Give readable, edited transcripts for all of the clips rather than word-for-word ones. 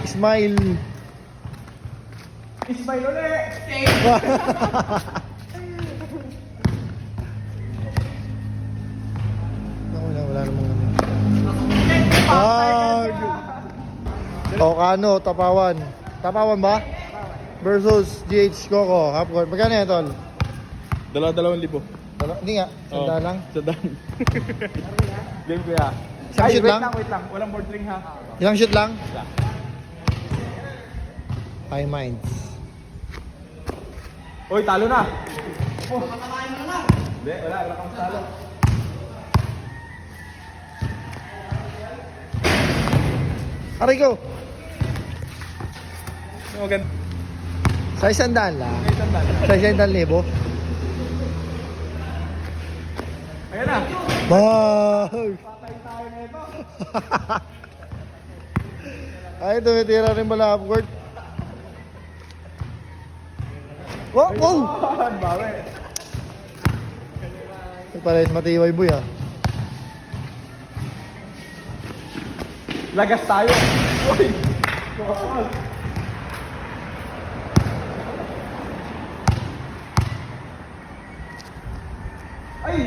Smile. Smile ulit. Wala namang ano. Kano, Tapawan. Tapawan ba? Versus GH Coco. Half court. Magkano yan, tol? 2,000. Hindi nga. Sanda lang. Sandaan. Game ko ya. Isang shoot lang? Wait lang. Walang board ring ha. Ilang shoot lang? High minds. Uy, talo na. Oh, makakain mo na. Hindi, wala kang talo. Aray ko! Maganda. Sa isandaan lang. May sandaan. Sa 100,000. Ayan na. Bag! Patay tayo na ito. Ay, tumitira rin pala half court. Wow! Wow! Ang bawi. Pares matibay boy ah. Lagas tayo. Uy. Ay!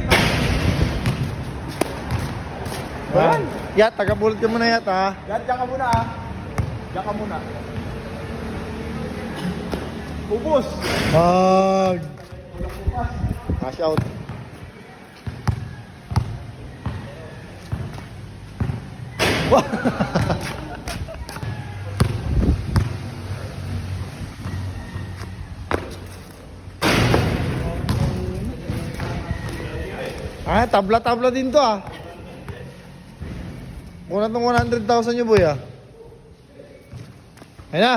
Ayan. Yat, tagapulot ka muna yat ha. Yan, diyan ka muna ah. Diyan ka muna. Ubus! Bag! Cash out. Tabla-tabla din to ah. Muna tong 100,000 nyo boy ah. Ayun na.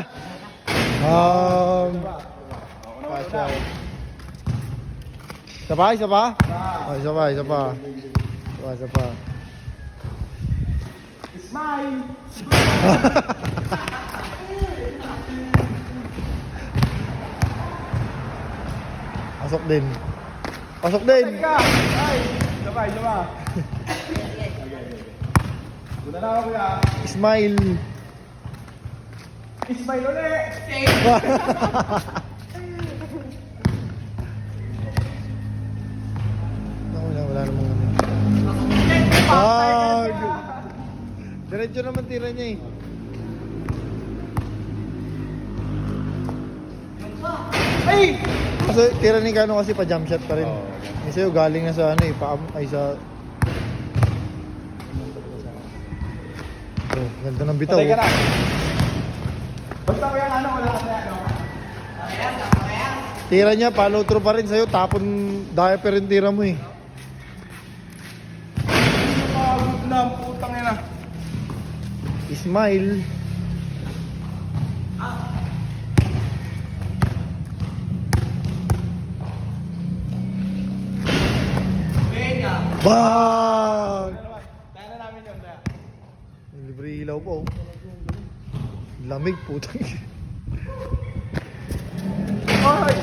Cash out. Isa pa? Isa pa? Oh, isa pa, isa pa. Isa pa. Smile! Pasok din. Pasok din. Teka! Ay! Sabay, sabay. Punta na ako kuya. Smile. Smile ulit! Wala namang ano. Bag! Diretso naman tira niya eh. Ay! Kasi tira ni Kano kasi pa jump shot pa rin. Kasi yung galing na sa ano eh, ay sa... Oh, ganda ng bitaw. Patay ka na. Oh. Basta ko yung ano, wala ka na ano. Tira niya, follow through pa rin sa'yo. Tapon diaper yung tira mo eh. Pagod na, putang ina. Smile. Bang! Kaya na namin yun, kaya. Libre ilaw po. Lamig putang. Ay!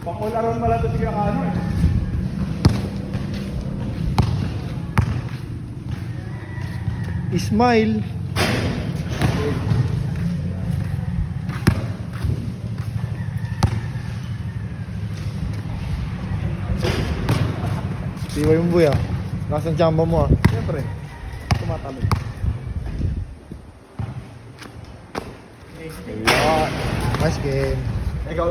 Pakularon pala ito si Kano eh. Smile. Siwa yung buya. Nasaan tsamba mo ah? Siyempre, tumatalog. Nice game. Ikaw